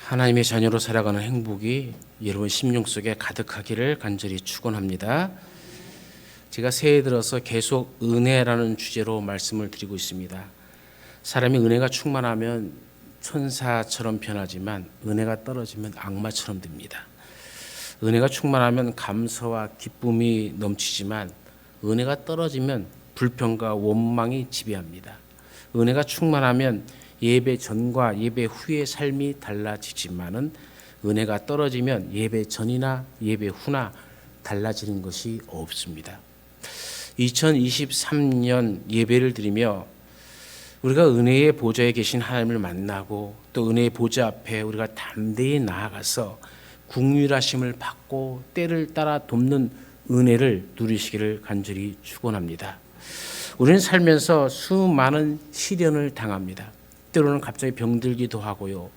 하나님의 자녀로 살아가는 행복이 여러분 심령 속에 가득하기를 간절히 축원합니다. 제가 새해 들어서 계속 은혜라는 주제로 말씀을 드리고 있습니다. 사람이 은혜가 충만하면 천사처럼 변하지만 은혜가 떨어지면 악마처럼 됩니다. 은혜가 충만하면 감사와 기쁨이 넘치지만 은혜가 떨어지면 불평과 원망이 지배합니다. 은혜가 충만하면 예배 전과 예배 후의 삶이 달라지지만은 은혜가 떨어지면 예배 전이나 예배 후나 달라지는 것이 없습니다. 2023년 예배를 드리며 우리가 은혜의 보좌에 계신 하나님을 만나고 또 은혜의 보좌 앞에 우리가 담대히 나아가서 국률하심을 받고 때를 따라 돕는 은혜를 누리시기를 간절히 축원합니다. 우리는 살면서 수많은 시련을 당합니다. 때로는 갑자기 병들기도 하고요.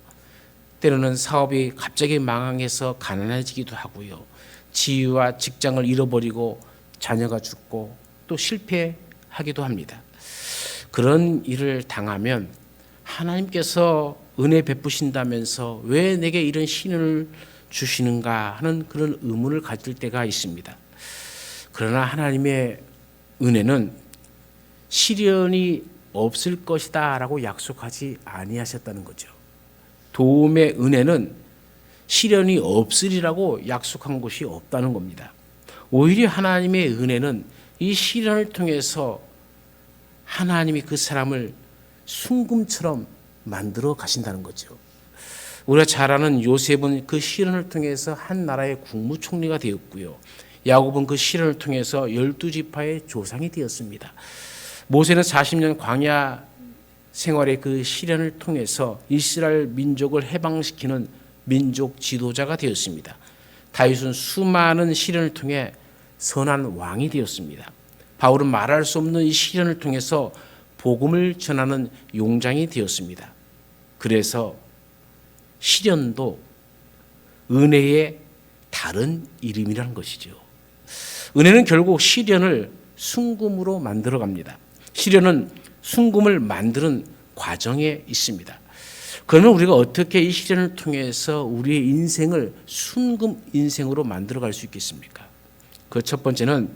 때로는 사업이 갑자기 망해서 가난해지기도 하고요. 지위와 직장을 잃어버리고 자녀가 죽고 또 실패하기도 합니다. 그런 일을 당하면 하나님께서 은혜 베푸신다면서 왜 내게 이런 시련을 주시는가 하는 그런 의문을 가질 때가 있습니다. 그러나 하나님의 은혜는 시련이 없을 것이다 라고 약속하지 아니하셨다는 거죠. 도움의 은혜는 시련이 없으리라고 약속한 것이 없다는 겁니다. 오히려 하나님의 은혜는 이 시련을 통해서 하나님이 그 사람을 순금처럼 만들어 가신다는 거죠. 우리가 잘 아는 요셉은 그 시련을 통해서 한 나라의 국무총리가 되었고요. 야곱은 그 시련을 통해서 12지파의 조상이 되었습니다. 모세는 40년 광야 생활의 그 시련을 통해서 이스라엘 민족을 해방시키는 민족 지도자가 되었습니다. 다윗은 수많은 시련을 통해 선한 왕이 되었습니다. 바울은 말할 수 없는 이 시련을 통해서 복음을 전하는 용장이 되었습니다. 그래서 시련도 은혜의 다른 이름이라는 것이죠. 은혜는 결국 시련을 순금으로 만들어 갑니다. 시련은 순금을 만드는 과정에 있습니다. 그러면 우리가 어떻게 이 시련을 통해서 우리의 인생을 순금 인생으로 만들어 갈 수 있겠습니까? 그 첫 번째는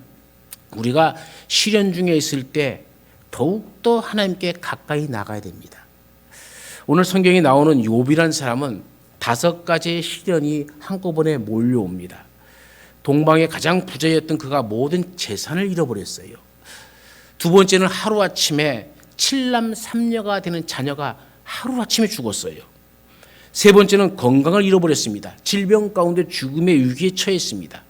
우리가 시련 중에 있을 때 더욱더 하나님께 가까이 나가야 됩니다. 오늘 성경에 나오는 욥이라는 사람은 5가지의 시련이 한꺼번에 몰려옵니다. 동방의 가장 부자였던 그가 모든 재산을 잃어버렸어요. 두 번째는 하루아침에 7남 3녀가 되는 자녀가 하루아침에 죽었어요. 세 번째는 건강을 잃어버렸습니다. 질병 가운데 죽음의 위기에 처했습니다.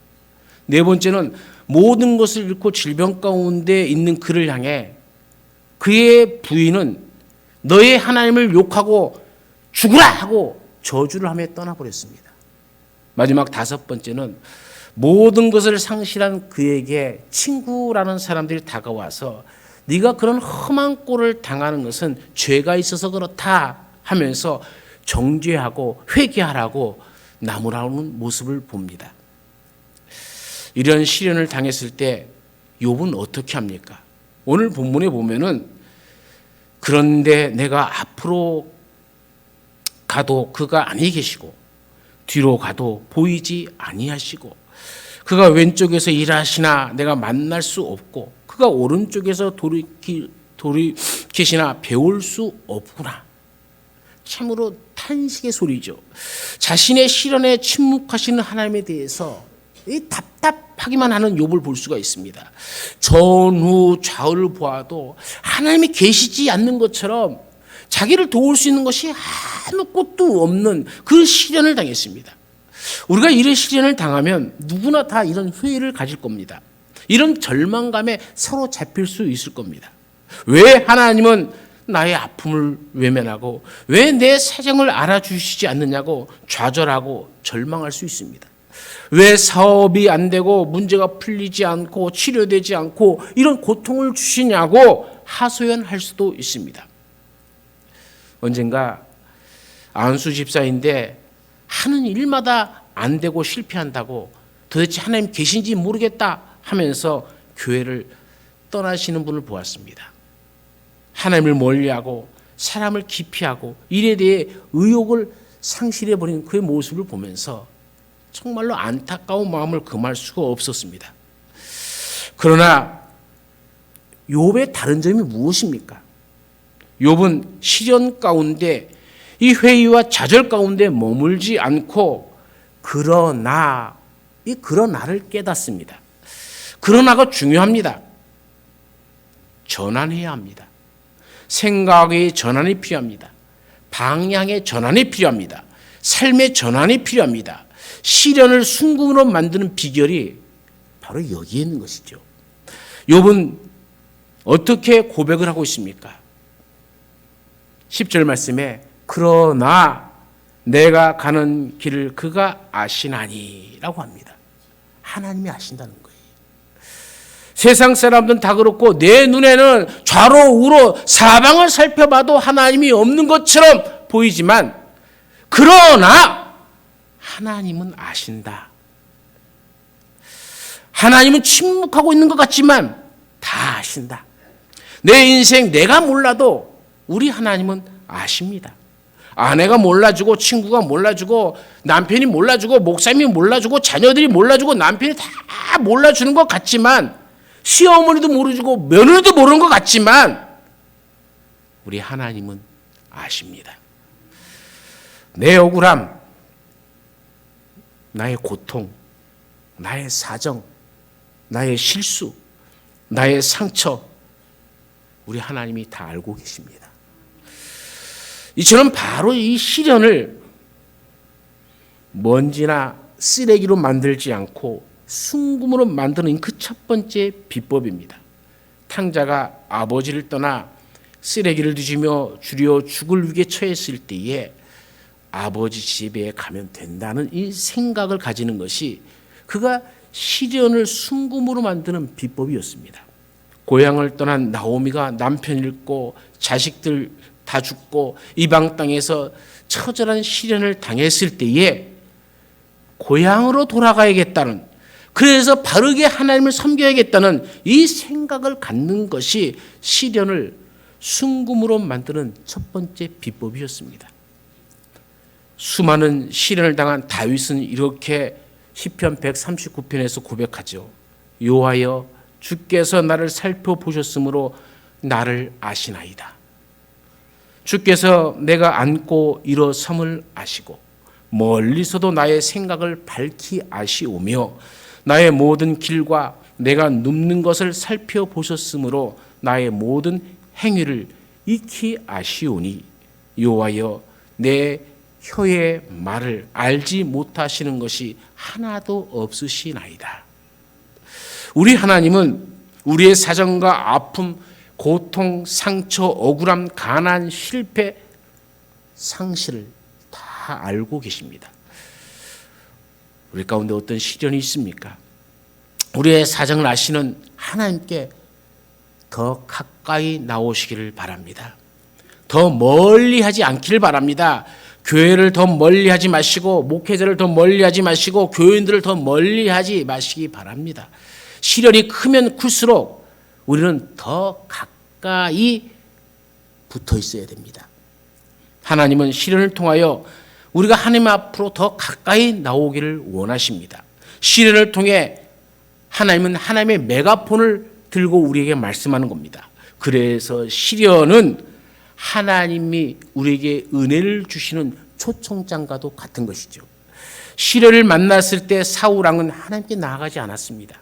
네 번째는 모든 것을 잃고 질병 가운데 있는 그를 향해 그의 부인은 너의 하나님을 욕하고 죽으라 하고 저주를 하며 떠나버렸습니다. 마지막 5번째는 모든 것을 상실한 그에게 친구라는 사람들이 다가와서 네가 그런 험한 꼴을 당하는 것은 죄가 있어서 그렇다 하면서 정죄하고 회개하라고 나무라는 모습을 봅니다. 이런 시련을 당했을 때 욥은 어떻게 합니까? 오늘 본문에 보면은 그런데 내가 앞으로 가도 그가 아니 계시고 뒤로 가도 보이지 아니하시고 그가 왼쪽에서 일하시나 내가 만날 수 없고 그가 오른쪽에서 돌이키시나 배울 수 없구나. 참으로 탄식의 소리죠. 자신의 시련에 침묵하시는 하나님에 대해서 답답하기만 하는 욥을 볼 수가 있습니다. 전후 좌우를 보아도 하나님이 계시지 않는 것처럼 자기를 도울 수 있는 것이 아무것도 없는 그 시련을 당했습니다. 우리가 이런 시련을 당하면 누구나 다 이런 회의를 가질 겁니다. 이런 절망감에 서로 잡힐 수 있을 겁니다. 왜 하나님은 나의 아픔을 외면하고 왜 내 사정을 알아주시지 않느냐고 좌절하고 절망할 수 있습니다. 왜 사업이 안 되고 문제가 풀리지 않고 치료되지 않고 이런 고통을 주시냐고 하소연할 수도 있습니다. 언젠가 안수 집사인데 하는 일마다 안 되고 실패한다고 도대체 하나님 계신지 모르겠다 하면서 교회를 떠나시는 분을 보았습니다. 하나님을 멀리하고 사람을 기피하고 일에 대해 의욕을 상실해버린 그의 모습을 보면서 정말로 안타까운 마음을 금할 수가 없었습니다. 그러나 욥의 다른 점이 무엇입니까? 욥은 시련 가운데 이 회의와 좌절 가운데 머물지 않고 그러나를 깨닫습니다. 그러나가 중요합니다. 전환해야 합니다. 생각의 전환이 필요합니다. 방향의 전환이 필요합니다. 삶의 전환이 필요합니다. 시련을 순금으로 만드는 비결이 바로 여기에 있는 것이죠. 욥은 어떻게 고백을 하고 있습니까? 10절 말씀에 그러나 내가 가는 길을 그가 아시나니 라고 합니다. 하나님이 아신다는 거예요. 세상 사람들은 다 그렇고 내 눈에는 좌로 우로 사방을 살펴봐도 하나님이 없는 것처럼 보이지만 그러나 하나님은 아신다. 하나님은 침묵하고 있는 것 같지만 다 아신다. 내 인생 내가 몰라도 우리 하나님은 아십니다. 아내가 몰라주고 친구가 몰라주고 남편이 몰라주고 목사님이 몰라주고 자녀들이 몰라주고 남편이 다 몰라주는 것 같지만 시어머니도 모르고 며느리도 모르는 것 같지만 우리 하나님은 아십니다. 내 억울함, 나의 고통, 나의 사정, 나의 실수, 나의 상처 우리 하나님이 다 알고 계십니다. 이처럼 바로 이 시련을 먼지나 쓰레기로 만들지 않고 순금으로 만드는 그 첫 번째 비법입니다. 탕자가 아버지를 떠나 쓰레기를 뒤지며 주려 죽을 위기에 처했을 때에 아버지 집에 가면 된다는 이 생각을 가지는 것이 그가 시련을 순금으로 만드는 비법이었습니다. 고향을 떠난 나오미가 남편 잃고 자식들 다 죽고 이방 땅에서 처절한 시련을 당했을 때에 고향으로 돌아가야겠다는, 그래서 바르게 하나님을 섬겨야겠다는 이 생각을 갖는 것이 시련을 순금으로 만드는 첫 번째 비법이었습니다. 수많은 시련을 당한 다윗은 이렇게 시편 139편에서 고백하죠. 여호와여 주께서 나를 살펴보셨으므로 나를 아시나이다. 주께서 내가 앉고 일어섬을 아시고 멀리서도 나의 생각을 밝히 아시오며 나의 모든 길과 내가 눕는 것을 살펴보셨으므로 나의 모든 행위를 익히 아시오니 여호와여 내 혀의 말을 알지 못하시는 것이 하나도 없으시나이다. 우리 하나님은 우리의 사정과 아픔, 고통, 상처, 억울함, 가난, 실패, 상실을 다 알고 계십니다. 우리 가운데 어떤 시련이 있습니까? 우리의 사정을 아시는 하나님께 더 가까이 나오시기를 바랍니다. 더 멀리 하지 않기를 바랍니다. 교회를 더 멀리 하지 마시고 목회자를 더 멀리 하지 마시고 교인들을 더 멀리 하지 마시기 바랍니다. 시련이 크면 클수록 우리는 더 가까이 붙어 있어야 됩니다. 하나님은 시련을 통하여 우리가 하나님 앞으로 더 가까이 나오기를 원하십니다. 시련을 통해 하나님은 하나님의 메가폰을 들고 우리에게 말씀하는 겁니다. 그래서 시련은 하나님이 우리에게 은혜를 주시는 초청장과도 같은 것이죠. 시련을 만났을 때 사울 왕은 하나님께 나아가지 않았습니다.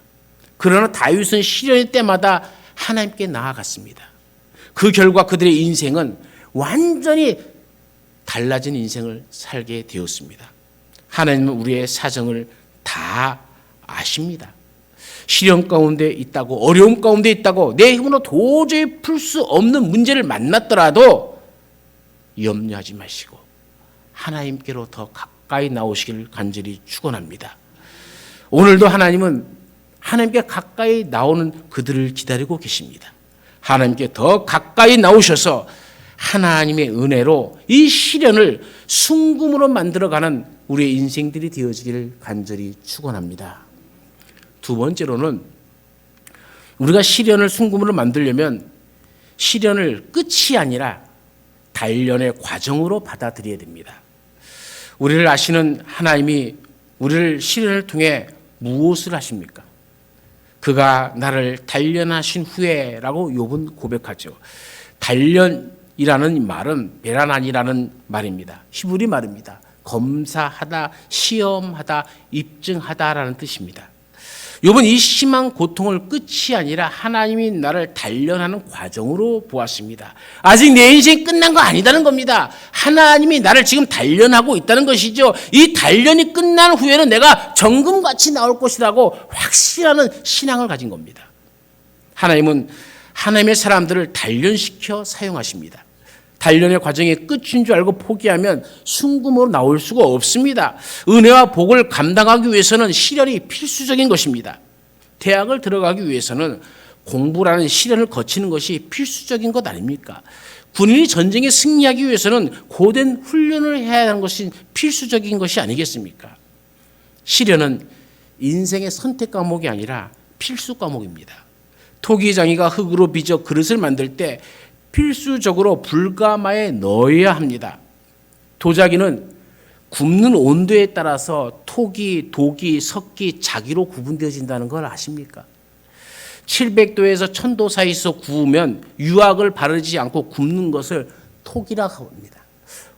그러나 다윗은 시련의 때마다 하나님께 나아갔습니다. 그 결과 그들의 인생은 완전히 달라진 인생을 살게 되었습니다. 하나님은 우리의 사정을 다 아십니다. 시련 가운데 있다고, 어려움 가운데 있다고, 내 힘으로 도저히 풀 수 없는 문제를 만났더라도 염려하지 마시고 하나님께로 더 가까이 나오시기를 간절히 축원합니다. 오늘도 하나님은 하나님께 가까이 나오는 그들을 기다리고 계십니다. 하나님께 더 가까이 나오셔서 하나님의 은혜로 이 시련을 순금으로 만들어가는 우리의 인생들이 되어지기를 간절히 축원합니다. 두 번째로는 우리가 시련을 순금으로 만들려면 시련을 끝이 아니라 단련의 과정으로 받아들여야 됩니다. 우리를 아시는 하나님이 우리를 시련을 통해 무엇을 하십니까? 그가 나를 단련하신 후에라고 욥은 고백하죠. 단련이라는 말은 베라난이라는 말입니다. 히브리 말입니다. 검사하다, 시험하다, 입증하다라는 뜻입니다. 욥은 이 심한 고통을 끝이 아니라 하나님이 나를 단련하는 과정으로 보았습니다. 아직 내 인생이 끝난 거 아니다는 겁니다. 하나님이 나를 지금 단련하고 있다는 것이죠. 이 단련이 끝난 후에는 내가 정금같이 나올 것이라고 확실한 신앙을 가진 겁니다. 하나님은 하나님의 사람들을 단련시켜 사용하십니다. 단련의 과정이 끝인 줄 알고 포기하면 순금으로 나올 수가 없습니다. 은혜와 복을 감당하기 위해서는 시련이 필수적인 것입니다. 대학을 들어가기 위해서는 공부라는 시련을 거치는 것이 필수적인 것 아닙니까? 군인이 전쟁에 승리하기 위해서는 고된 훈련을 해야 하는 것이 필수적인 것이 아니겠습니까? 시련은 인생의 선택 과목이 아니라 필수 과목입니다. 토기장이가 흙으로 빚어 그릇을 만들 때 필수적으로 불가마에 넣어야 합니다. 도자기는 굽는 온도에 따라서 토기, 독이, 석기, 자기로 구분되어진다는 걸 아십니까? 700도에서 1000도 사이에서 구우면 유압을 바르지 않고 굽는 것을 토기라고 합니다.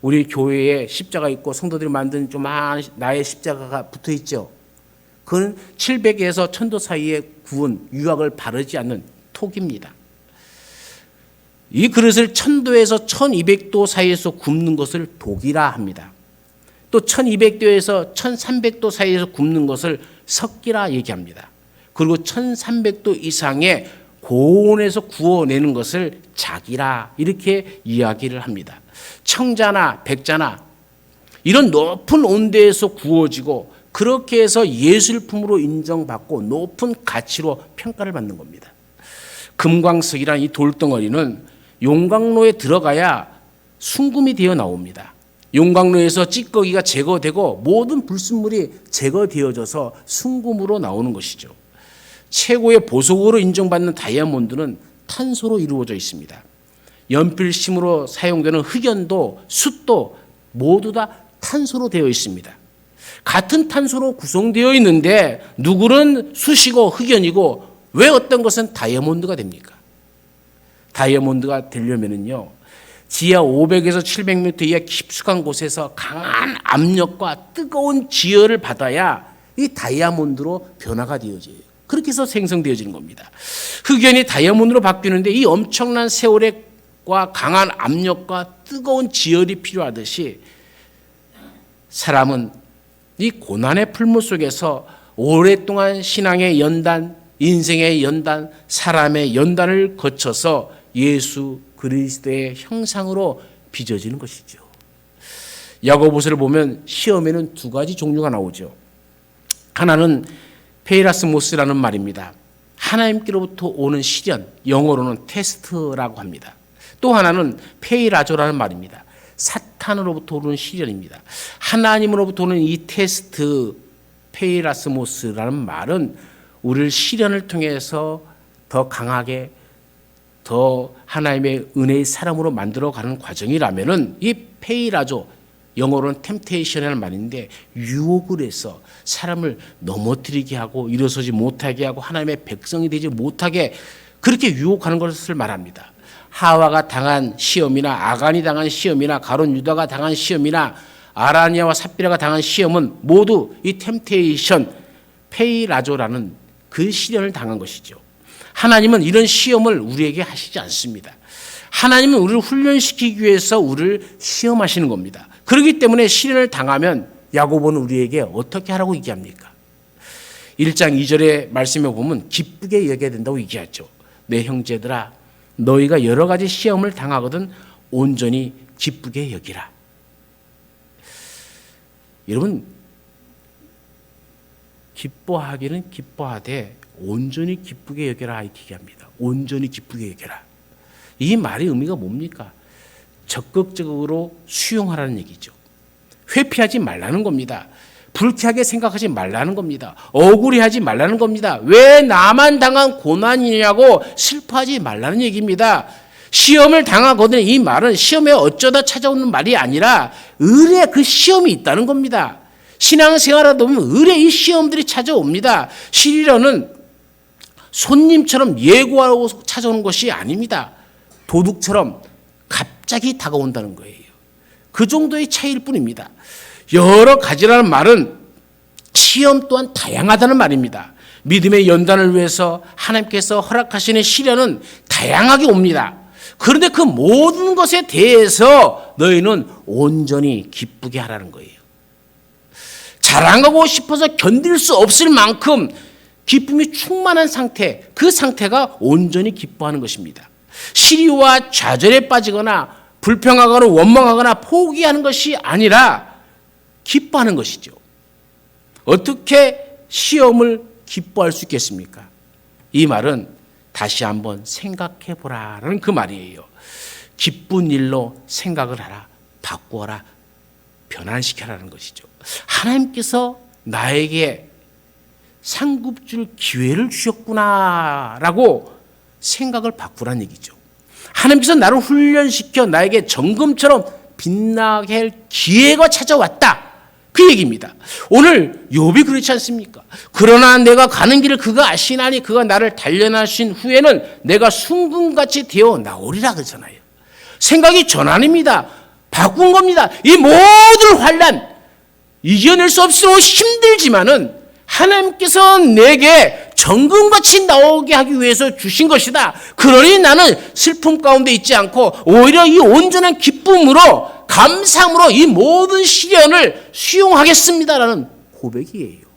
우리 교회에 십자가 있고 성도들이 만든 조그마한 나의 십자가가 붙어 있죠. 그건 700에서 1000도 사이에 구운 유압을 바르지 않는 토기입니다. 이 그릇을 1000도에서 1200도 사이에서 굽는 것을 독이라 합니다. 또 1200도에서 1300도 사이에서 굽는 것을 석기라 얘기합니다. 그리고 1300도 이상의 고온에서 구워내는 것을 자기라 이렇게 이야기를 합니다. 청자나 백자나 이런 높은 온도에서 구워지고 그렇게 해서 예술품으로 인정받고 높은 가치로 평가를 받는 겁니다. 금광석이란 이 돌덩어리는 용광로에 들어가야 순금이 되어 나옵니다. 용광로에서 찌꺼기가 제거되고 모든 불순물이 제거되어져서 순금으로 나오는 것이죠. 최고의 보석으로 인정받는 다이아몬드는 탄소로 이루어져 있습니다. 연필심으로 사용되는 흑연도 숯도 모두 다 탄소로 되어 있습니다. 같은 탄소로 구성되어 있는데 누구는 숯이고 흑연이고 왜 어떤 것은 다이아몬드가 됩니까? 다이아몬드가 되려면은요, 지하 500에서 700m 이하 깊숙한 곳에서 강한 압력과 뜨거운 지열을 받아야 이 다이아몬드로 변화가 되어져요. 그렇게 해서 생성되어지는 겁니다. 흑연이 다이아몬드로 바뀌는데 이 엄청난 세월과 강한 압력과 뜨거운 지열이 필요하듯이 사람은 이 고난의 풀무 속에서 오랫동안 신앙의 연단, 인생의 연단, 사람의 연단을 거쳐서 예수 그리스도의 형상으로 빚어지는 것이죠. 야고보서를 보면 시험에는 두 가지 종류가 나오죠. 하나는 페이라스모스라는 말입니다. 하나님께로부터 오는 시련, 영어로는 테스트라고 합니다. 또 하나는 페이라조라는 말입니다. 사탄으로부터 오는 시련입니다. 하나님으로부터 오는 이 테스트, 페이라스모스라는 말은 우리를 시련을 통해서 더 강하게 더 하나님의 은혜의 사람으로 만들어가는 과정이라면은 이 페이라조, 영어로는 템테이션이라는 말인데 유혹을 해서 사람을 넘어뜨리게 하고 일어서지 못하게 하고 하나님의 백성이 되지 못하게 그렇게 유혹하는 것을 말합니다. 하와가 당한 시험이나 아간이 당한 시험이나 가룟 유다가 당한 시험이나 아라니아와 삽비라가 당한 시험은 모두 이 템테이션, 페이라조라는 그 시련을 당한 것이죠. 하나님은 이런 시험을 우리에게 하시지 않습니다. 하나님은 우리를 훈련시키기 위해서 우리를 시험하시는 겁니다. 그렇기 때문에 시련을 당하면 야고보는 우리에게 어떻게 하라고 얘기합니까? 1장 2절의 말씀에 보면 기쁘게 여겨야 된다고 얘기하죠. 내 형제들아 너희가 여러 가지 시험을 당하거든 온전히 기쁘게 여기라. 여러분, 기뻐하기는 기뻐하되 온전히 기쁘게 여겨라 이렇게 얘기합니다. 온전히 기쁘게 여겨라. 이 말의 의미가 뭡니까? 적극적으로 수용하라는 얘기죠. 회피하지 말라는 겁니다. 불쾌하게 생각하지 말라는 겁니다. 억울해하지 말라는 겁니다. 왜 나만 당한 고난이냐고 슬퍼하지 말라는 얘기입니다. 시험을 당하거든 이 말은 시험에 어쩌다 찾아오는 말이 아니라 을에 그 시험이 있다는 겁니다. 신앙생활하다 보면 을에 이 시험들이 찾아옵니다. 시련은 손님처럼 예고하고 찾아오는 것이 아닙니다. 도둑처럼 갑자기 다가온다는 거예요. 그 정도의 차이일 뿐입니다. 여러 가지라는 말은 시험 또한 다양하다는 말입니다. 믿음의 연단을 위해서 하나님께서 허락하시는 시련은 다양하게 옵니다. 그런데 그 모든 것에 대해서 너희는 온전히 기쁘게 하라는 거예요. 자랑하고 싶어서 견딜 수 없을 만큼 기쁨이 충만한 상태, 그 상태가 온전히 기뻐하는 것입니다. 시리와 좌절에 빠지거나 불평하거나 원망하거나 포기하는 것이 아니라 기뻐하는 것이죠. 어떻게 시험을 기뻐할 수 있겠습니까? 이 말은 다시 한번 생각해 보라라는 그 말이에요. 기쁜 일로 생각을 하라, 바꾸어라, 변환시켜라는 것이죠. 하나님께서 나에게 상급줄 기회를 주셨구나라고 생각을 바꾸라는 얘기죠. 하나님께서 나를 훈련시켜 나에게 정금처럼 빛나게 할 기회가 찾아왔다. 그 얘기입니다. 오늘 욥이 그렇지 않습니까? 그러나 내가 가는 길을 그가 아시나니 그가 나를 단련하신 후에는 내가 순금같이 되어 나오리라 그러잖아요. 생각이 전환입니다. 바꾼 겁니다. 이 모든 환난 이겨낼 수 없어 힘들지만은 하나님께서 내게 정금같이 나오게 하기 위해서 주신 것이다. 그러니 나는 슬픔 가운데 있지 않고 오히려 이 온전한 기쁨으로 감사함으로 이 모든 시련을 수용하겠습니다라는 고백이에요.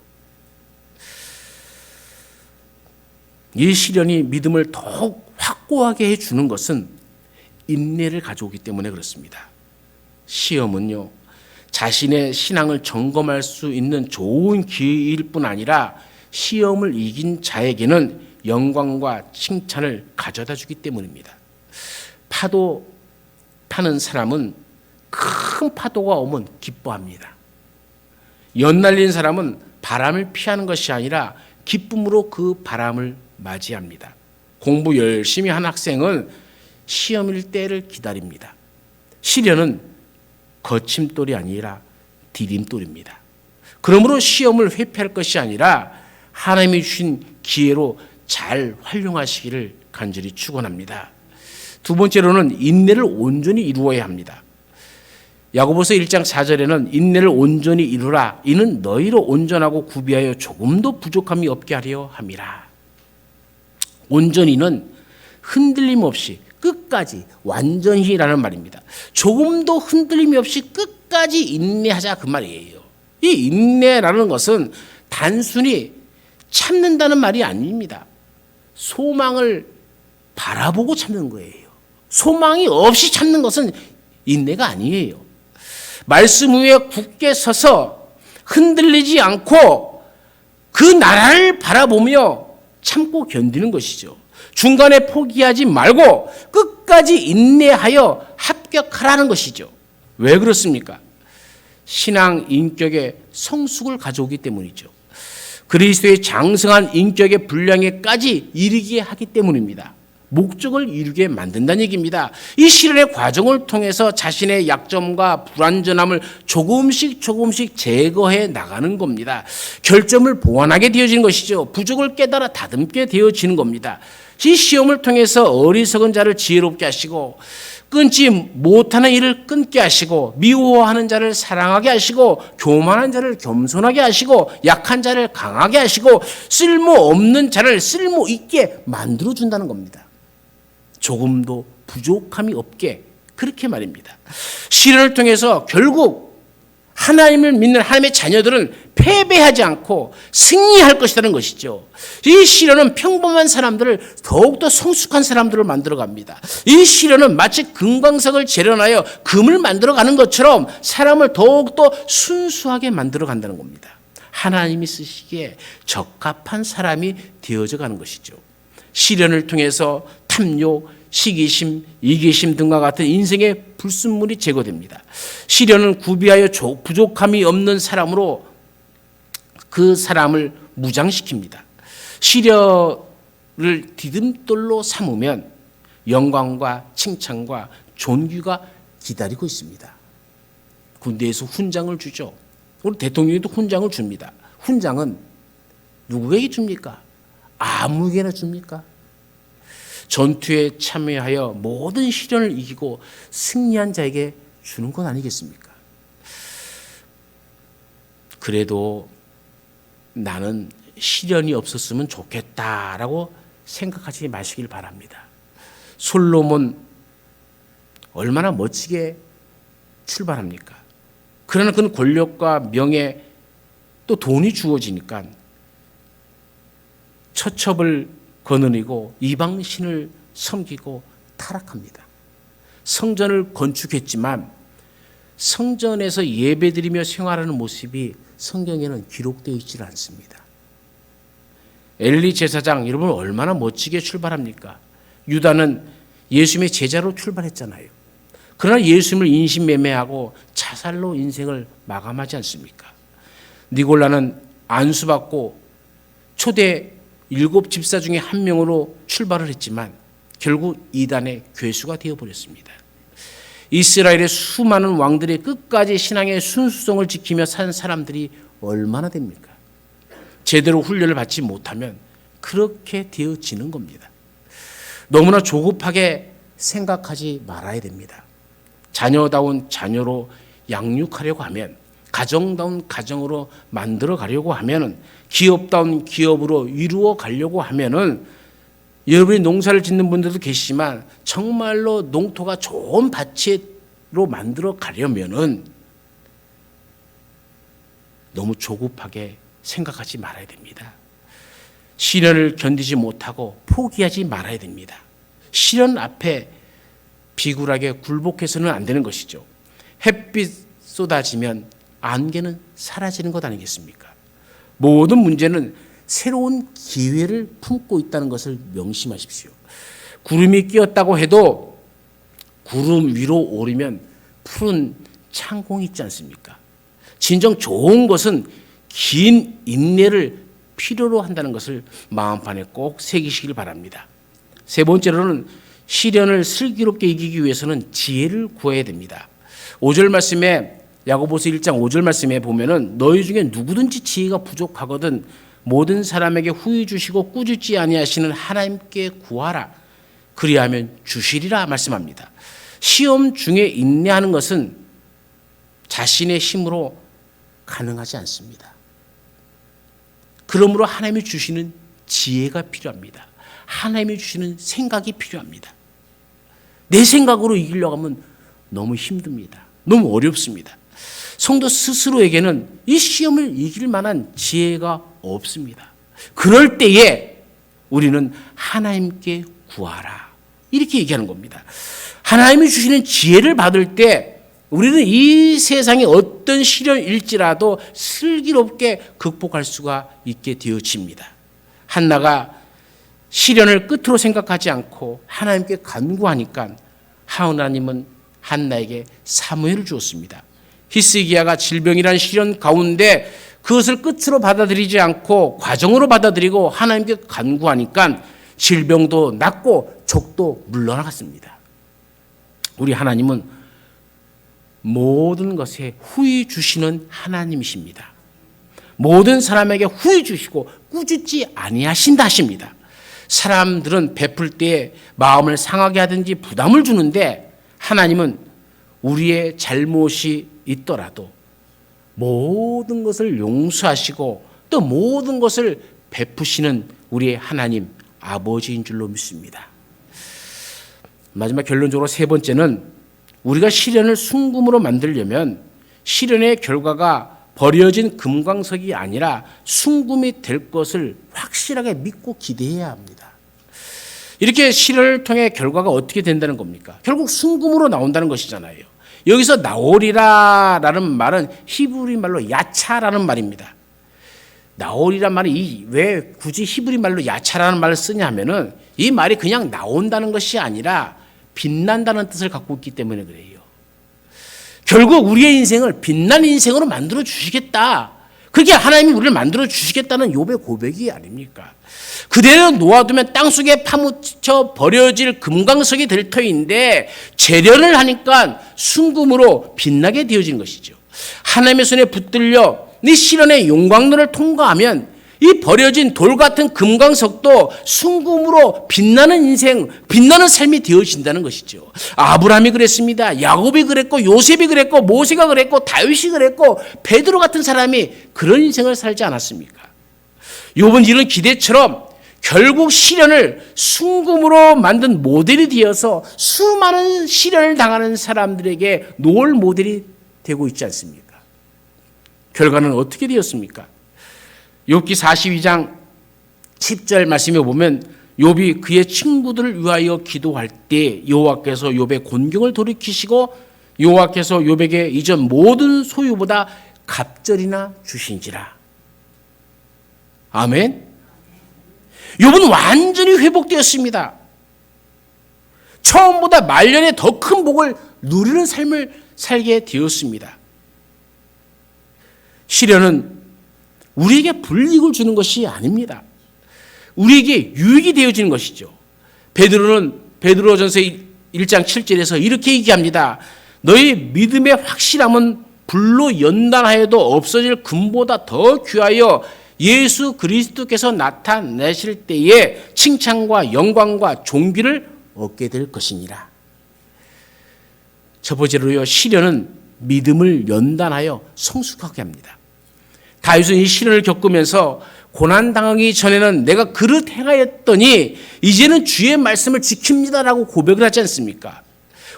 이 시련이 믿음을 더욱 확고하게 해주는 것은 인내를 가져오기 때문에 그렇습니다. 시험은요, 자신의 신앙을 점검할 수 있는 좋은 기회일 뿐 아니라 시험을 이긴 자에게는 영광과 칭찬을 가져다 주기 때문입니다. 파도 타는 사람은 큰 파도가 오면 기뻐합니다. 연날린 사람은 바람을 피하는 것이 아니라 기쁨으로 그 바람을 맞이합니다. 공부 열심히 한 학생은 시험일 때를 기다립니다. 시련은 거침돌이 아니라 디딤돌입니다. 그러므로 시험을 회피할 것이 아니라 하나님이 주신 기회로 잘 활용하시기를 간절히 축원합니다. 두 번째로는 인내를 온전히 이루어야 합니다. 야고보서 1장 4절에는 인내를 온전히 이루라. 이는 너희로 온전하고 구비하여 조금도 부족함이 없게 하려 함이라. 온전히는 흔들림 없이 끝까지 완전히라는 말입니다. 조금도 흔들림이 없이 끝까지 인내하자 그 말이에요. 이 인내라는 것은 단순히 참는다는 말이 아닙니다. 소망을 바라보고 참는 거예요. 소망이 없이 참는 것은 인내가 아니에요. 말씀 위에 굳게 서서 흔들리지 않고 그 나라를 바라보며 참고 견디는 것이죠. 중간에 포기하지 말고 끝까지 인내하여 합격하라는 것이죠. 왜 그렇습니까? 신앙 인격의 성숙을 가져오기 때문이죠. 그리스도의 장성한 인격의 분량에까지 이르게 하기 때문입니다. 목적을 이루게 만든다는 얘기입니다. 이 시련의 과정을 통해서 자신의 약점과 불완전함을 조금씩 제거해 나가는 겁니다. 결점을 보완하게 되어지는 것이죠. 부족을 깨달아 다듬게 되어지는 겁니다. 이 시험을 통해서 어리석은 자를 지혜롭게 하시고 끊지 못하는 일을 끊게 하시고 미워하는 자를 사랑하게 하시고 교만한 자를 겸손하게 하시고 약한 자를 강하게 하시고 쓸모없는 자를 쓸모있게 만들어준다는 겁니다. 조금도 부족함이 없게 그렇게 말입니다. 시련을 통해서 결국 하나님을 믿는 하나님의 자녀들은 패배하지 않고 승리할 것이라는 것이죠. 이 시련은 평범한 사람들을 더욱더 성숙한 사람들을 만들어갑니다. 이 시련은 마치 금광석을 재련하여 금을 만들어가는 것처럼 사람을 더욱더 순수하게 만들어간다는 겁니다. 하나님이 쓰시기에 적합한 사람이 되어져 가는 것이죠. 시련을 통해서 탐욕, 시기심, 이기심 등과 같은 인생의 불순물이 제거됩니다. 시련은 구비하여 부족함이 없는 사람으로 그 사람을 무장시킵니다. 시련을 디딤돌로 삼으면 영광과 칭찬과 존귀가 기다리고 있습니다. 군대에서 훈장을 주죠. 우리 대통령도 훈장을 줍니다. 훈장은 누구에게 줍니까? 아무에게나 줍니까? 전투에 참여하여 모든 시련을 이기고 승리한 자에게 주는 건 아니겠습니까? 그래도 나는 시련이 없었으면 좋겠다라고 생각하지 마시길 바랍니다. 솔로몬 얼마나 멋지게 출발합니까? 그러나 그는 권력과 명예 또 돈이 주어지니까 처첩을 거느리고 이방신을 섬기고 타락합니다. 성전을 건축했지만 성전에서 예배드리며 생활하는 모습이 성경에는 기록되어 있지 않습니다. 엘리 제사장 여러분 얼마나 멋지게 출발합니까? 유다는 예수님의 제자로 출발했잖아요. 그러나 예수님을 인신매매하고 자살로 인생을 마감하지 않습니까? 니골라는 안수받고 초대 7 집사 중에 한 명으로 출발을 했지만 결국 이단의 괴수가 되어버렸습니다. 이스라엘의 수많은 왕들의 끝까지 신앙의 순수성을 지키며 산 사람들이 얼마나 됩니까? 제대로 훈련을 받지 못하면 그렇게 되어지는 겁니다. 너무나 조급하게 생각하지 말아야 됩니다. 자녀다운 자녀로 양육하려고 하면, 가정다운 가정으로 만들어 가려고 하면은, 기업다운 기업으로 이루어 가려고 하면은, 여러분이 농사를 짓는 분들도 계시지만 정말로 농토가 좋은 밭으로 만들어 가려면은 너무 조급하게 생각하지 말아야 됩니다. 시련을 견디지 못하고 포기하지 말아야 됩니다. 시련 앞에 비굴하게 굴복해서는 안 되는 것이죠. 햇빛 쏟아지면 안개는 사라지는 것 아니겠습니까? 모든 문제는 새로운 기회를 품고 있다는 것을 명심하십시오. 구름이 끼었다고 해도 구름 위로 오르면 푸른 창공이 있지 않습니까? 진정 좋은 것은 긴 인내를 필요로 한다는 것을 마음판에 꼭 새기시길 바랍니다. 세 번째로는 시련을 슬기롭게 이기기 위해서는 지혜를 구해야 됩니다. 5절 말씀에, 야고보서 1장 5절 말씀에 보면은 너희 중에 누구든지 지혜가 부족하거든 모든 사람에게 후히 주시고 꾸짖지 아니하시는 하나님께 구하라. 그리하면 주시리라 말씀합니다. 시험 중에 인내하는 것은 자신의 힘으로 가능하지 않습니다. 그러므로 하나님이 주시는 지혜가 필요합니다. 하나님이 주시는 생각이 필요합니다. 내 생각으로 이기려고 하면 너무 힘듭니다. 너무 어렵습니다. 성도 스스로에게는 이 시험을 이길 만한 지혜가 없습니다. 그럴 때에 우리는 하나님께 구하라. 이렇게 얘기하는 겁니다. 하나님이 주시는 지혜를 받을 때 우리는 이 세상의 어떤 시련일지라도 슬기롭게 극복할 수가 있게 되어집니다. 한나가 시련을 끝으로 생각하지 않고 하나님께 간구하니까 하나님은 한나에게 사무엘을 주었습니다. 히스기야가 질병이란 시련 가운데 그것을 끝으로 받아들이지 않고 과정으로 받아들이고 하나님께 간구하니까 질병도 낫고 족도 물러나갔습니다. 우리 하나님은 모든 것에 후히 주시는 하나님이십니다. 모든 사람에게 후히 주시고 꾸짖지 아니하신다 하십니다. 사람들은 베풀 때에 마음을 상하게 하든지 부담을 주는데 하나님은 우리의 잘못이 있더라도 모든 것을 용서하시고 또 모든 것을 베푸시는 우리의 하나님 아버지인 줄로 믿습니다. 마지막 결론적으로 세 번째는 우리가 시련을 순금으로 만들려면 시련의 결과가 버려진 금광석이 아니라 순금이 될 것을 확실하게 믿고 기대해야 합니다. 이렇게 시련을 통해 결과가 어떻게 된다는 겁니까? 결국 순금으로 나온다는 것이잖아요. 여기서 나오리라라는 말은 히브리 말로 야차라는 말입니다. 나오리란 말이 왜 굳이 히브리 말로 야차라는 말을 쓰냐 하면은 이 말이 그냥 나온다는 것이 아니라 빛난다는 뜻을 갖고 있기 때문에 그래요. 결국 우리의 인생을 빛난 인생으로 만들어 주시겠다. 그게 하나님이 우리를 만들어 주시겠다는 욥의 고백이 아닙니까? 그대로 놓아두면 땅속에 파묻혀 버려질 금강석이 될 터인데 재련을 하니까 순금으로 빛나게 되어진 것이죠. 하나님의 손에 붙들려 네 시련의 용광로를 통과하면 이 버려진 돌 같은 금강석도 순금으로 빛나는 인생, 빛나는 삶이 되어진다는 것이죠. 아브라함이 그랬습니다. 야곱이 그랬고, 요셉이 그랬고, 모세가 그랬고, 다윗이 그랬고, 베드로 같은 사람이 그런 인생을 살지 않았습니까? 욥은 이런 기대처럼 결국 시련을 순금으로 만든 모델이 되어서 수많은 시련을 당하는 사람들에게 롤 모델이 되고 있지 않습니까? 결과는 어떻게 되었습니까? 욥기 42장 10절 말씀에 보면 욥이 그의 친구들을 위하여 기도할 때 여호와께서 욥의 곤경을 돌이키시고 여호와께서 욥에게 이전 모든 소유보다 갑절이나 주신지라. 아멘. 욥은 완전히 회복되었습니다. 처음보다 말년에 더 큰 복을 누리는 삶을 살게 되었습니다. 시련은 우리에게 불이익을 주는 것이 아닙니다. 우리에게 유익이 되어지는 것이죠. 베드로는 베드로전서 1장 7절에서 이렇게 얘기합니다. 너희 믿음의 확실함은 불로 연단하여도 없어질 금보다 더 귀하여 예수 그리스도께서 나타내실 때에 칭찬과 영광과 존귀를 얻게 될 것이니라. 첫 번째로요, 시련은 믿음을 연단하여 성숙하게 합니다. 다윗은 이 시련을 겪으면서 고난당하기 전에는 내가 그릇 행하였더니 이제는 주의 말씀을 지킵니다라고 고백을 하지 않습니까?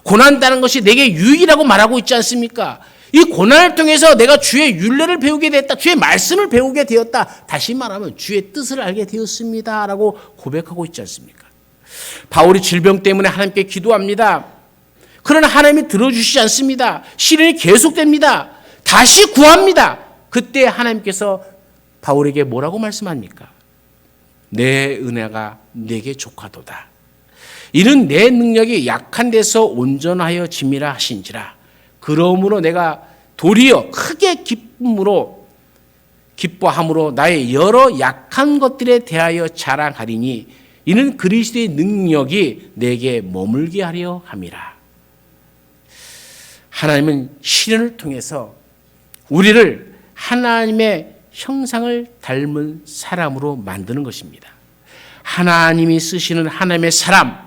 고난당하는 것이 내게 유익이라고 말하고 있지 않습니까? 이 고난을 통해서 내가 주의 율례를 배우게 됐다. 주의 말씀을 배우게 되었다. 다시 말하면 주의 뜻을 알게 되었습니다라고 고백하고 있지 않습니까? 바울이 질병 때문에 하나님께 기도합니다. 그러나 하나님이 들어주시지 않습니다. 시련이 계속됩니다. 다시 구합니다. 그때 하나님께서 바울에게 뭐라고 말씀합니까? 내 은혜가 내게 족하도다. 이는 내 능력이 약한 데서 온전하여 짐이라 하신지라. 그러므로 내가 도리어 크게 기뻐함으로 나의 여러 약한 것들에 대하여 자랑하리니 이는 그리스도의 능력이 내게 머물게 하려 함이라. 하나님은 시련을 통해서 우리를 하나님의 형상을 닮은 사람으로 만드는 것입니다. 하나님이 쓰시는 하나님의 사람,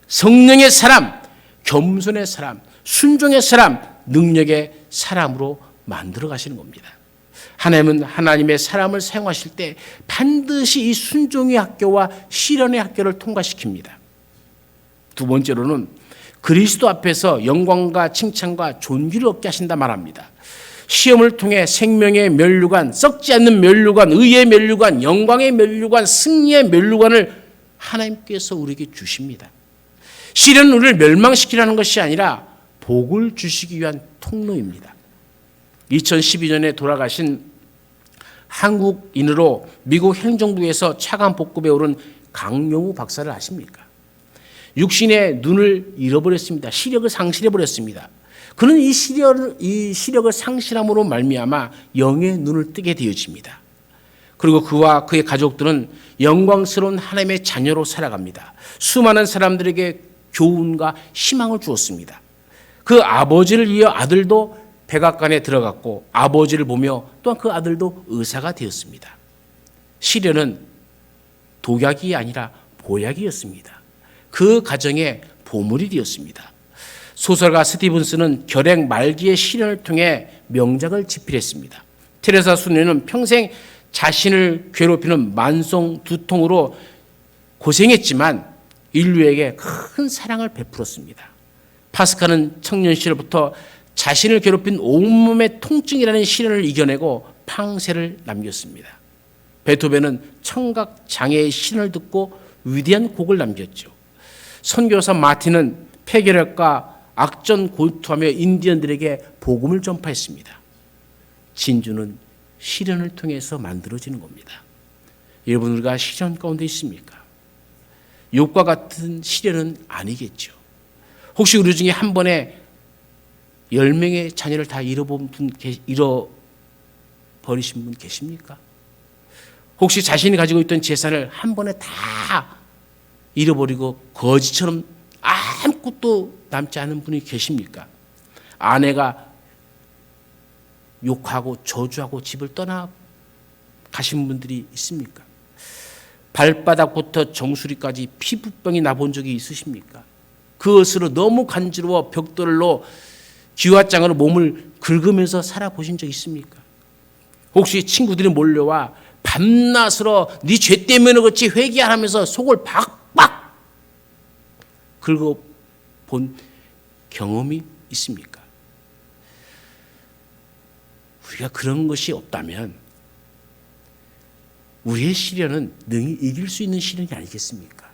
성령의 사람, 겸손의 사람, 순종의 사람, 능력의 사람으로 만들어 가시는 겁니다. 하나님은 하나님의 사람을 사용하실 때 반드시 이 순종의 학교와 시련의 학교를 통과시킵니다. 두 번째로는 그리스도 앞에서 영광과 칭찬과 존귀를 얻게 하신다 말합니다. 시험을 통해 생명의 면류관, 썩지 않는 면류관, 의의 면류관, 영광의 면류관, 승리의 면류관을 하나님께서 우리에게 주십니다. 시련은 우리를 멸망시키라는 것이 아니라 복을 주시기 위한 통로입니다. 2012년에 돌아가신 한국인으로 미국 행정부에서 차관 복급에 오른 강용우 박사를 아십니까? 육신의 눈을 잃어버렸습니다. 시력을 상실해버렸습니다. 그는 이 시력을 상실함으로 말미암아 영의 눈을 뜨게 되어집니다. 그리고 그와 그의 가족들은 영광스러운 하나님의 자녀로 살아갑니다. 수많은 사람들에게 교훈과 희망을 주었습니다. 그 아버지를 이어 아들도 백악관에 들어갔고 아버지를 보며 또한 그 아들도 의사가 되었습니다. 시련은 독약이 아니라 보약이었습니다. 그 가정의 보물이 되었습니다. 소설가 스티븐스는 결핵 말기의 시련을 통해 명작을 집필했습니다. 테레사 수녀는 평생 자신을 괴롭히는 만성 두통으로 고생했지만 인류에게 큰 사랑을 베풀었습니다. 파스칼은 청년 시절부터 자신을 괴롭힌 온몸의 통증이라는 시련을 이겨내고 팡세를 남겼습니다. 베토벤은 청각 장애의 시련을 듣고 위대한 곡을 남겼죠. 선교사 마틴은 폐결핵과 악전 고투하며 인디언들에게 복음을 전파했습니다. 진주는 시련을 통해서 만들어지는 겁니다. 여러분, 우리가 시련 가운데 있습니까? 욥과 같은 시련은 아니겠죠. 혹시 우리 중에 한 번에 10명의 자녀를 다 잃어버린 버리신 분 계십니까? 혹시 자신이 가지고 있던 재산을 한 번에 다 잃어버리고 거지처럼 아무것도 남지 않은 분이 계십니까? 아내가 욕하고 저주하고 집을 떠나 가신 분들이 있습니까? 발바닥부터 정수리까지 피부병이 나본 적이 있으십니까? 그것으로 너무 간지러워 벽돌로 기와장으로 몸을 긁으면서 살아보신 적 있습니까? 혹시 친구들이 몰려와 밤낮으로 네 죄 때문에 그렇지 회개하면서 속을 박박 긁어본 경험이 있습니까? 우리가 그런 것이 없다면 우리의 시련은 능히 이길 수 있는 시련이 아니겠습니까?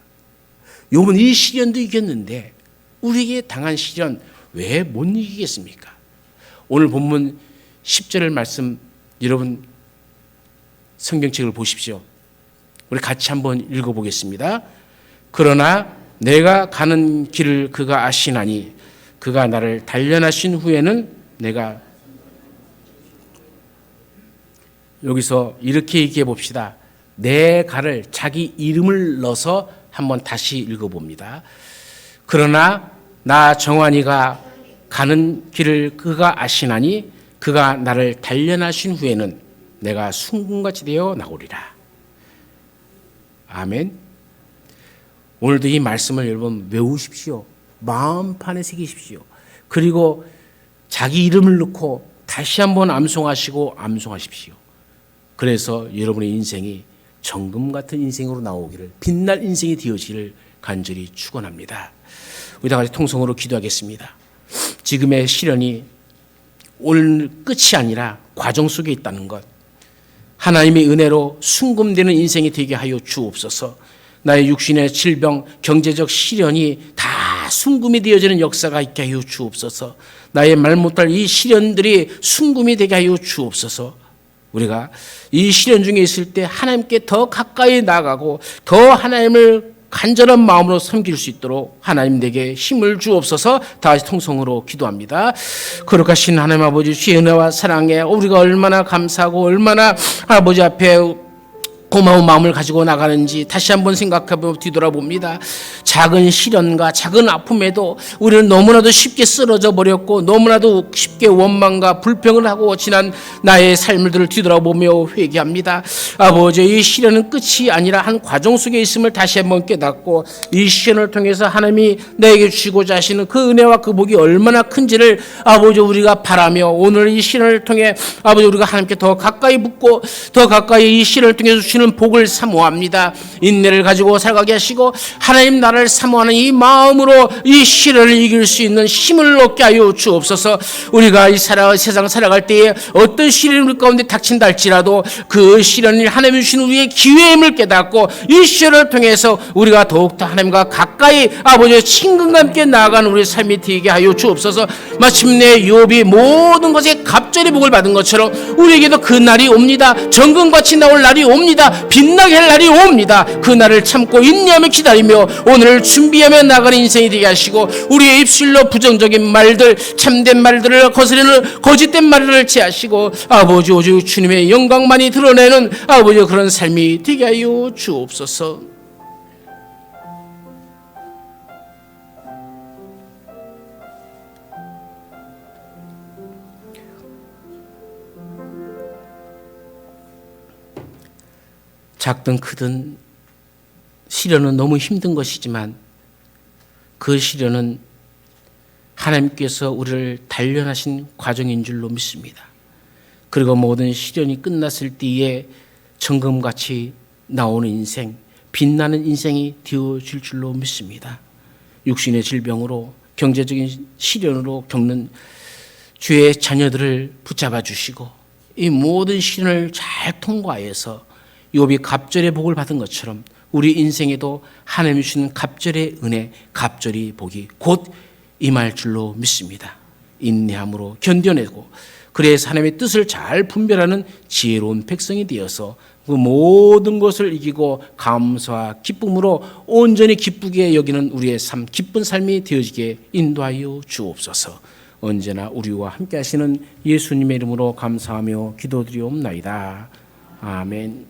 욥은 이 시련도 이겼는데 우리에게 당한 시련 왜 못 이기겠습니까? 오늘 본문 10절의 말씀 여러분 성경책을 보십시오. 우리 같이 한번 읽어보겠습니다. 그러나 내가 가는 길을 그가 아시나니 그가 나를 단련하신 후에는 내가 여기서 이렇게 얘기해 봅시다. 내 가를 자기 이름을 넣어서 한번 다시 읽어봅니다. 그러나 나 정환이가 가는 길을 그가 아시나니 그가 나를 단련하신 후에는 내가 순금같이 되어 나오리라. 아멘. 오늘도 이 말씀을 여러분 외우십시오. 마음판에 새기십시오. 그리고 자기 이름을 넣고 다시 한번 암송하시고 암송하십시오. 그래서 여러분의 인생이 정금 같은 인생으로 나오기를, 빛날 인생이 되어지기를 간절히 축원합니다. 우리 다 같이 통성으로 기도하겠습니다. 지금의 시련이 오늘 끝이 아니라 과정 속에 있다는 것, 하나님의 은혜로 순금되는 인생이 되게 하여 주옵소서. 나의 육신의 질병, 경제적 시련이 다 순금이 되어지는 역사가 있게 하여 주옵소서. 나의 말 못할 이 시련들이 순금이 되게 하여 주옵소서. 우리가 이 시련 중에 있을 때 하나님께 더 가까이 나가고 더 하나님을 간절한 마음으로 섬길 수 있도록 하나님 내게 힘을 주옵소서. 다시 통성으로 기도합니다. 거룩하신 하나님 아버지, 주의 은혜와 사랑에 우리가 얼마나 감사하고 얼마나 아버지 앞에 고마운 마음을 가지고 나가는지 다시 한번 생각하며 뒤돌아봅니다. 작은 시련과 작은 아픔에도 우리는 너무나도 쉽게 쓰러져 버렸고 너무나도 쉽게 원망과 불평을 하고 지난 나의 삶들을 뒤돌아보며 회개합니다. 아버지, 이 시련은 끝이 아니라 한 과정 속에 있음을 다시 한번 깨닫고 이 시련을 통해서 하나님이 나에게 주시고자 하시는 그 은혜와 그 복이 얼마나 큰지를 아버지 우리가 바라며 오늘 이 시련을 통해 아버지 우리가 하나님께 더 가까이 붙고 더 가까이 이 시련을 통해서 주시는 복을 사모합니다. 인내를 가지고 살아가게 하시고 하나님 나라를 사모하는 이 마음으로 이 시련을 이길 수 있는 힘을 얻게 하여 주옵소서. 우리가 이 세상 살아갈 때에 어떤 시련이 우리 가운데 닥친다 할지라도 그 시련이 하나님이 주신 우리의 기회임을 깨닫고 이 시련을 통해서 우리가 더욱더 하나님과 가까이 아버지의 친근과 함께 나아가는 우리의 삶이 되게 하여 주옵소서. 마침내 욥이 모든 것에 갑절의 복을 받은 것처럼 우리에게도 그 날이 옵니다. 정금같이 나올 날이 옵니다. 빛나게 할 날이 옵니다. 그 날을 참고 인내하며 기다리며 오늘을 준비하며 나가는 인생이 되게 하시고 우리의 입술로 부정적인 말들, 참된 말들을 거스르는 거짓된 말들을 제하시고 아버지 오직 주님의 영광만이 드러내는 아버지 그런 삶이 되게 하여 주옵소서. 작든 크든 시련은 너무 힘든 것이지만 그 시련은 하나님께서 우리를 단련하신 과정인 줄로 믿습니다. 그리고 모든 시련이 끝났을 때에 정금같이 나오는 인생, 빛나는 인생이 되어질 줄로 믿습니다. 육신의 질병으로 경제적인 시련으로 겪는 주의 자녀들을 붙잡아 주시고 이 모든 시련을 잘 통과해서 욥이 갑절의 복을 받은 것처럼 우리 인생에도 하나님이 주시는 갑절의 은혜, 갑절의 복이 곧 임할 줄로 믿습니다. 인내함으로 견뎌내고 그래서 하나님의 뜻을 잘 분별하는 지혜로운 백성이 되어서 그 모든 것을 이기고 감사와 기쁨으로 온전히 기쁘게 여기는 우리의 삶, 기쁜 삶이 되어지게 인도하여 주옵소서. 언제나 우리와 함께 하시는 예수님의 이름으로 감사하며 기도드리옵나이다. 아멘.